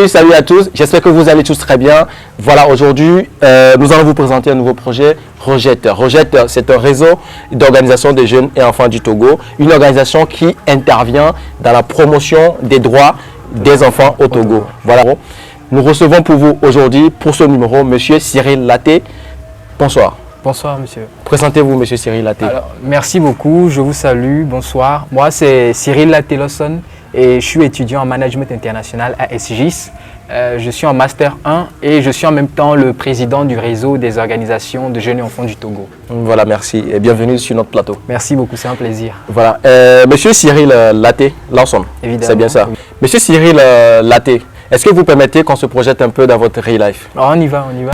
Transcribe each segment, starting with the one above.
Salut à tous, j'espère que vous allez tous très bien. Voilà, aujourd'hui, nous allons vous présenter un nouveau projet, Rogette. Rogette, c'est un réseau d'organisation des jeunes et enfants du Togo, une organisation qui intervient dans la promotion des droits des enfants au Togo. Voilà, nous recevons pour vous aujourd'hui, pour ce numéro, Monsieur Cyril Laté. Bonsoir. Bonsoir, monsieur. Présentez-vous, Monsieur Cyril Laté. Alors, merci beaucoup, je vous salue, bonsoir. Moi, c'est Cyril Laté Lawson et je suis étudiant en management international à SGIS. Je suis en Master 1 et je suis en même temps le président du réseau des organisations de jeunes et enfants du Togo. Voilà, merci et bienvenue sur notre plateau. Merci beaucoup, c'est un plaisir. Voilà, Monsieur Cyril Laté Lawson, c'est bien ça. Oui. Monsieur Cyril Laté, est-ce que vous permettez qu'on se projette un peu dans votre real life? Alors, on y va, on y va.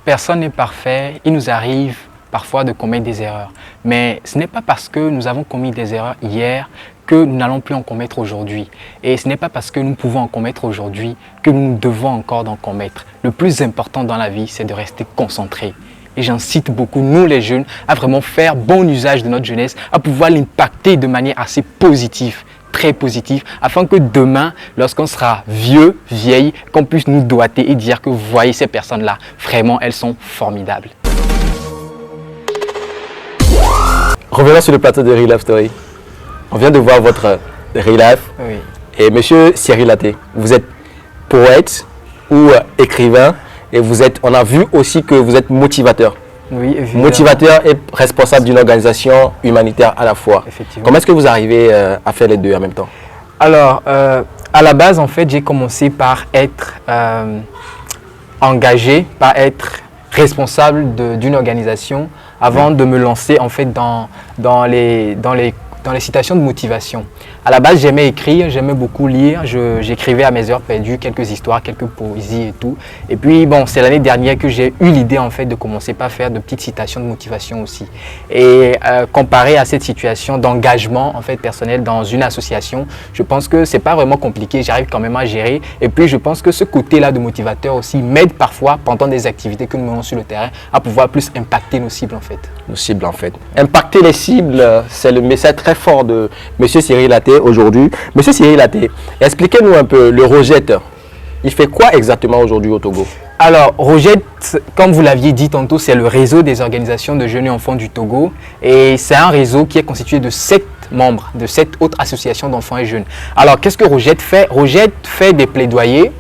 Personne n'est parfait, il nous arrive parfois de commettre des erreurs. Mais ce n'est pas parce que nous avons commis des erreurs hier que nous n'allons plus en commettre aujourd'hui. Et ce n'est pas parce que nous pouvons en commettre aujourd'hui que nous devons encore en commettre. Le plus important dans la vie, c'est de rester concentré. Et j'incite beaucoup, nous les jeunes, à vraiment faire bon usage de notre jeunesse, à pouvoir l'impacter de manière assez positive, très positif, afin que demain, lorsqu'on sera vieux, vieille, qu'on puisse nous doiter et dire que vous voyez ces personnes-là, vraiment, elles sont formidables. Revenons sur le plateau de Real Life Story. On vient de voir votre Real Life. Oui. Et Monsieur Cyril Laté, vous êtes poète ou écrivain et on a vu aussi que vous êtes motivateur. Oui, évidemment. Motivateur et responsable d'une organisation humanitaire à la fois. Effectivement. Comment est-ce que vous arrivez à faire les deux en même temps? Alors, à la base, en fait, j'ai commencé par être engagé, par être responsable d'une organisation avant de me lancer en fait dans les citations de motivation. À la base, j'aimais écrire, j'aimais beaucoup lire, j'écrivais à mes heures perdues quelques histoires, quelques poésies et tout. Et puis bon, c'est l'année dernière que j'ai eu l'idée en fait de commencer par faire de petites citations de motivation aussi. Et comparé à cette situation d'engagement en fait personnel dans une association, je pense que c'est pas vraiment compliqué, j'arrive quand même à gérer. Et puis je pense que ce côté-là de motivateur aussi m'aide parfois pendant des activités que nous menons sur le terrain à pouvoir plus impacter nos cibles en fait. Nos cibles en fait. Impacter les cibles, c'est le message très fort de Monsieur Cyril Laté aujourd'hui. Monsieur Cyril Laté, expliquez-nous un peu le Rogette. Il fait quoi exactement aujourd'hui au Togo? Alors, Rogette, comme vous l'aviez dit tantôt, c'est le réseau des organisations de jeunes et enfants du Togo. Et c'est un réseau qui est constitué de 7 membres, de 7 autres associations d'enfants et jeunes. Alors, qu'est-ce que Rogette fait? Rogette fait des plaidoyers.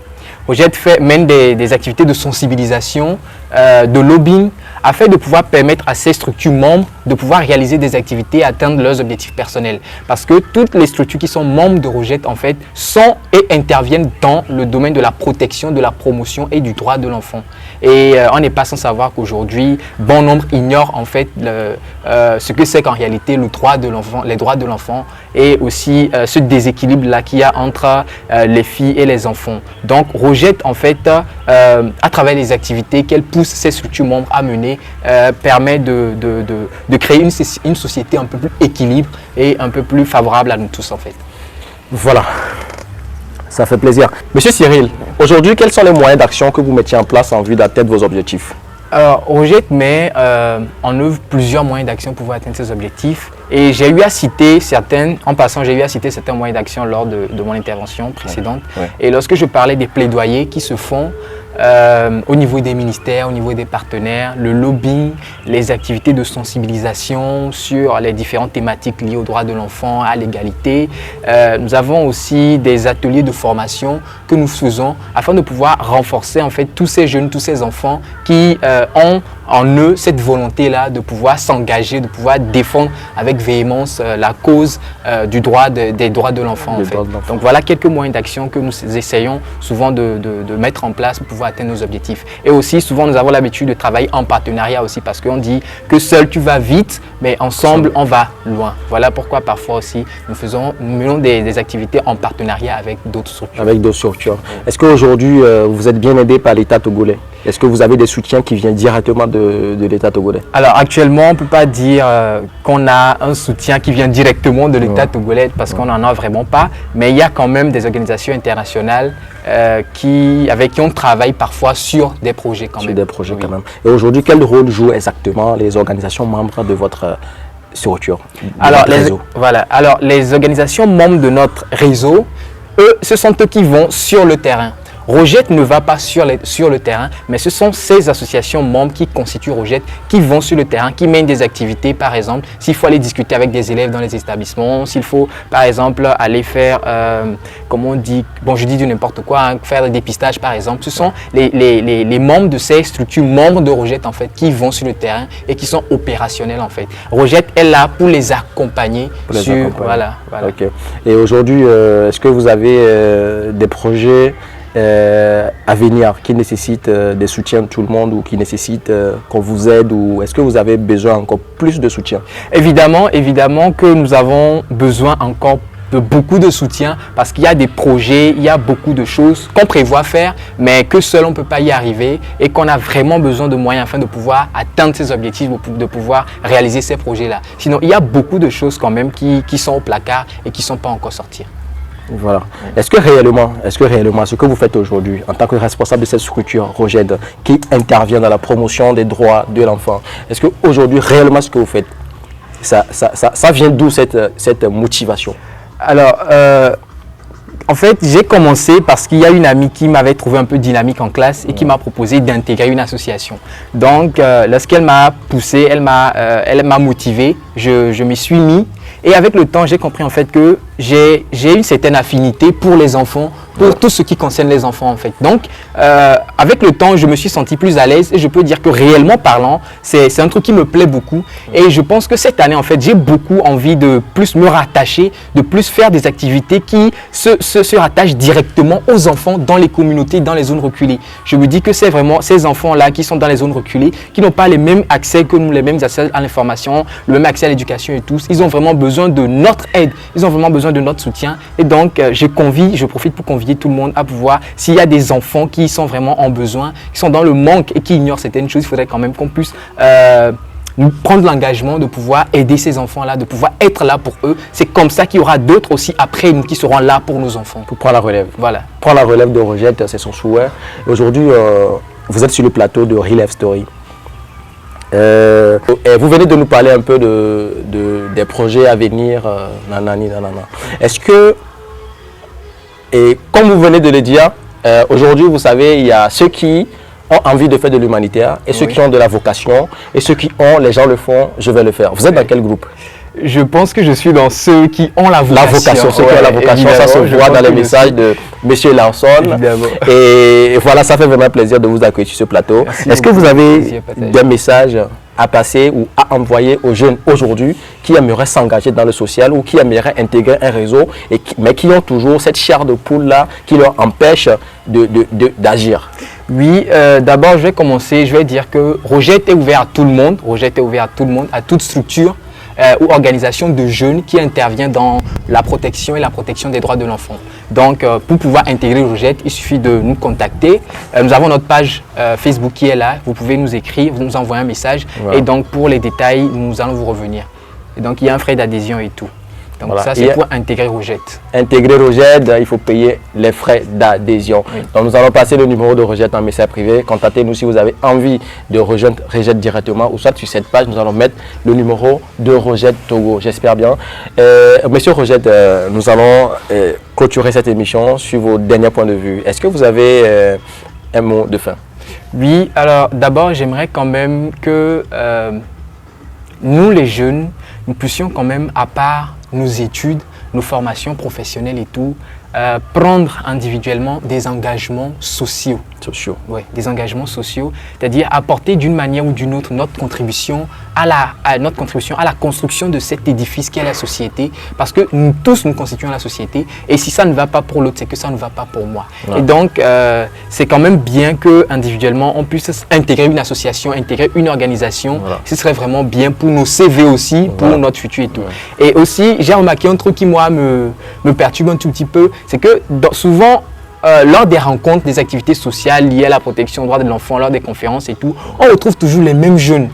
Rogette mène des activités de sensibilisation, de lobbying, afin de pouvoir permettre à ces structures membres de pouvoir réaliser des activités et atteindre leurs objectifs personnels. Parce que toutes les structures qui sont membres de Rogette, en fait, sont et interviennent dans le domaine de la protection, de la promotion et du droit de l'enfant. Et on n'est pas sans savoir qu'aujourd'hui, bon nombre ignorent en fait ce que c'est qu'en réalité le droit de l'enfant, les droits de l'enfant et aussi ce déséquilibre-là qu'il y a entre les filles et les enfants. Donc Rogette, en fait, à travers les activités qu'elle pousse ces structures membres à mener, permet de créer une société un peu plus équilibrée et un peu plus favorable à nous tous en fait. Voilà, ça fait plaisir. Monsieur Cyril, aujourd'hui, quels sont les moyens d'action que vous mettiez en place en vue d'atteindre vos objectifs? Alors, Rogette met en œuvre plusieurs moyens d'action pour pouvoir atteindre ces objectifs. Et j'ai eu à citer certains moyens d'action lors de mon intervention précédente. Ouais. Et lorsque je parlais des plaidoyers qui se font au niveau des ministères, au niveau des partenaires, le lobbying, les activités de sensibilisation sur les différentes thématiques liées aux droits de l'enfant, à l'égalité. Nous avons aussi des ateliers de formation que nous faisons afin de pouvoir renforcer en fait tous ces jeunes, tous ces enfants qui ont en eux cette volonté-là de pouvoir s'engager, de pouvoir défendre avec véhémence la cause des droits de l'enfant. En fait. Donc voilà quelques moyens d'action que nous essayons souvent de mettre en place pour pouvoir atteindre nos objectifs. Et aussi souvent nous avons l'habitude de travailler en partenariat aussi parce qu'on dit que seul tu vas vite, mais ensemble on va loin. Voilà pourquoi parfois aussi nous menons des activités en partenariat avec d'autres structures. Avec d'autres structures. Est-ce qu'aujourd'hui vous êtes bien aidé par l'État togolais? Est-ce que vous avez des soutiens qui viennent directement de l'État togolais? Alors actuellement, on ne peut pas dire qu'on a un soutien qui vient directement de l'État togolais parce qu'on n'en a vraiment pas. Mais il y a quand même des organisations internationales avec qui on travaille parfois sur des projets quand même. Sur des projets quand même. Et aujourd'hui, quel rôle jouent exactement les organisations membres de votre structure, Alors, votre réseau? voilà. Alors, les organisations membres de notre réseau, eux, ce sont eux qui vont sur le terrain. Rogette ne va pas sur le terrain, mais ce sont ces associations membres qui constituent Rogette qui vont sur le terrain, qui mènent des activités, par exemple, s'il faut aller discuter avec des élèves dans les établissements, s'il faut, par exemple, aller faire, comment on dit, bon, je dis du n'importe quoi, hein, faire des dépistages, par exemple. Ce sont les membres de ces structures, membres de Rogette, en fait, qui vont sur le terrain et qui sont opérationnels, en fait. Rogette est là pour les accompagner. Voilà. Ok. Et aujourd'hui, est-ce que vous avez des projets à venir qui nécessitent des soutiens de tout le monde ou qui nécessitent qu'on vous aide, ou est-ce que vous avez besoin encore plus de soutien? Évidemment que nous avons besoin encore de beaucoup de soutien parce qu'il y a des projets, il y a beaucoup de choses qu'on prévoit faire, mais que seul on ne peut pas y arriver et qu'on a vraiment besoin de moyens afin de pouvoir atteindre ces objectifs, de pouvoir réaliser ces projets-là. Sinon, il y a beaucoup de choses quand même qui sont au placard et qui ne sont pas encore sorties. Voilà. Est-ce que réellement, ce que vous faites aujourd'hui en tant que responsable de cette structure Rogette qui intervient dans la promotion des droits de l'enfant, est-ce qu'aujourd'hui réellement ce que vous faites, ça vient d'où cette motivation? Alors, en fait, j'ai commencé parce qu'il y a une amie qui m'avait trouvé un peu dynamique en classe et qui m'a proposé d'intégrer une association. Donc, lorsqu'elle m'a poussé, elle m'a motivé, je m'y suis mis. Et avec le temps, j'ai compris en fait que j'ai une certaine affinité pour les enfants, pour tout ce qui concerne les enfants en fait. Donc, avec le temps, je me suis senti plus à l'aise et je peux dire que réellement parlant, c'est un truc qui me plaît beaucoup. Et je pense que cette année, en fait, j'ai beaucoup envie de plus me rattacher, de plus faire des activités qui se rattachent directement aux enfants dans les communautés, dans les zones reculées. Je me dis que c'est vraiment ces enfants-là qui sont dans les zones reculées, qui n'ont pas les mêmes accès que nous, les mêmes accès à l'information, le même accès à l'éducation et tous. Ils ont vraiment besoin de notre aide, ils ont vraiment besoin de notre soutien. Et donc, je profite pour convier tout le monde à pouvoir, s'il y a des enfants qui sont vraiment en besoin, qui sont dans le manque et qui ignorent certaines choses, il faudrait quand même qu'on puisse nous prendre l'engagement de pouvoir aider ces enfants-là, de pouvoir être là pour eux. C'est comme ça qu'il y aura d'autres aussi après nous qui seront là pour nos enfants. Pour prendre la relève. Voilà. Prendre la relève de Rogette, c'est son souhait. Aujourd'hui, vous êtes sur le plateau de Real Life Story. Et vous venez de nous parler un peu des projets à venir. Est-ce que, et comme vous venez de le dire, aujourd'hui, vous savez, il y a ceux qui ont envie de faire de l'humanitaire et ceux qui ont de la vocation et ceux qui ont, les gens le font, je vais le faire. Vous êtes dans quel groupe? Je pense que je suis dans ceux qui ont la vocation. La vocation, ceux qui ont la vocation, ça se voit dans les messages de M. Larson. Et voilà, ça fait vraiment plaisir de vous accueillir sur ce plateau. Est-ce que vous avez des messages à passer ou à envoyer aux jeunes aujourd'hui qui aimeraient s'engager dans le social ou qui aimeraient intégrer un réseau, mais qui ont toujours cette chair de poule-là qui leur empêche d'agir? Oui, d'abord, je vais commencer. Je vais dire que Rogette est ouvert à tout le monde. Rogette est ouvert à tout le monde, à toute structure ou organisation de jeunes qui intervient dans la protection et la protection des droits de l'enfant. Donc, pour pouvoir intégrer Rogette, il suffit de nous contacter. Nous avons notre page Facebook qui est là. Vous pouvez nous écrire, vous nous envoyer un message. Voilà. Et donc, pour les détails, nous allons vous revenir. Et donc, il y a un frais d'adhésion et tout. Donc, voilà. Ça, c'est pour intégrer Rogette. Intégrer Rogette, il faut payer les frais d'adhésion. Oui. Donc, nous allons passer le numéro de Rogette en message privé. Contactez-nous si vous avez envie de rejoindre Rogette directement ou soit sur cette page, nous allons mettre le numéro de Rogette Togo. J'espère bien. Monsieur Rogette, nous allons clôturer cette émission sur vos derniers points de vue. Est-ce que vous avez un mot de fin? Oui, alors d'abord, j'aimerais quand même que nous, les jeunes, nous puissions quand même, à part nos études, nos formations professionnelles et tout, prendre individuellement des engagements sociaux. Oui, des engagements sociaux, c'est-à-dire apporter d'une manière ou d'une autre notre contribution à la construction de cet édifice qu'est la société, parce que nous tous nous constituons la société, et si ça ne va pas pour l'autre, c'est que ça ne va pas pour moi. Ouais. Et donc, c'est quand même bien que individuellement on puisse intégrer une association, intégrer une organisation. Voilà. Ce serait vraiment bien pour nos CV aussi, pour notre futur et tout. Ouais. Et aussi, j'ai remarqué un truc qui moi me perturbe un tout petit peu, c'est que souvent, lors des rencontres, des activités sociales liées à la protection des droits de l'enfant, lors des conférences et tout, on retrouve toujours les mêmes jeunes.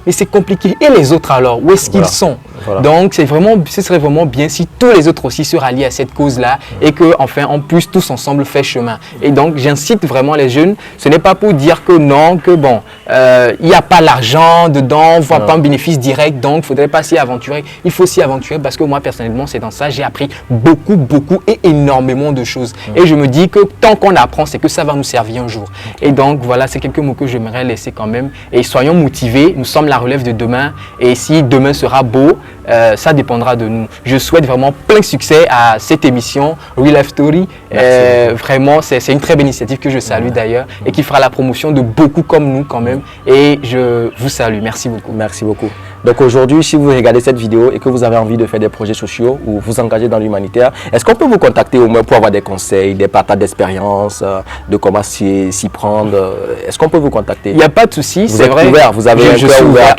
mais c'est compliqué. Et les autres alors, où est-ce qu'ils sont? Donc, ce serait vraiment bien si tous les autres aussi se rallient à cette cause-là et qu'enfin, on puisse tous ensemble faire chemin. Et donc, j'incite vraiment les jeunes, ce n'est pas pour dire que non, que bon, il n'y a pas l'argent dedans, on ne voit pas un bénéfice direct, donc il ne faudrait pas s'y aventurer. Il faut s'y aventurer parce que moi, personnellement, c'est dans ça, j'ai appris beaucoup, beaucoup et énormément de choses. Et je me dis que tant qu'on apprend, c'est que ça va nous servir un jour. Et donc, voilà, c'est quelques mots que j'aimerais laisser quand même. Et soyons motivés, nous sommes la relève de demain. Et si demain sera beau, ça dépendra de nous. Je souhaite vraiment plein succès à cette émission Real Life Story. Vraiment, c'est une très belle initiative que je salue d'ailleurs et qui fera la promotion de beaucoup comme nous quand même. Et je vous salue. Merci beaucoup. Merci beaucoup. Donc aujourd'hui, si vous regardez cette vidéo et que vous avez envie de faire des projets sociaux ou vous engager dans l'humanitaire, est-ce qu'on peut vous contacter au moins pour avoir des conseils, des partages d'expérience, de comment s'y prendre? Est-ce qu'on peut vous contacter? Il n'y a pas de souci, c'est vrai. Ouvert, vous avez un cœur ouvert à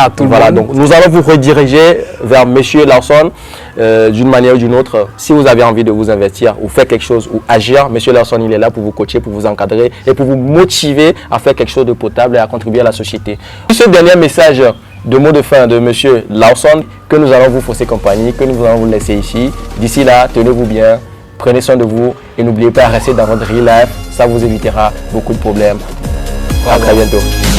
tout le monde. Voilà, donc nous allons vous rediriger vers Monsieur Larson d'une manière ou d'une autre. Si vous avez envie de vous investir ou faire quelque chose ou agir, Monsieur Larson, il est là pour vous coacher, pour vous encadrer et pour vous motiver à faire quelque chose de potable et à contribuer à la société. Ce dernier message de mot de fin de Monsieur Larson que nous allons vous fausser compagnie, que nous allons vous laisser ici. D'ici là, tenez-vous bien, prenez soin de vous et n'oubliez pas de rester dans votre real life. Ça vous évitera beaucoup de problèmes. À très bientôt.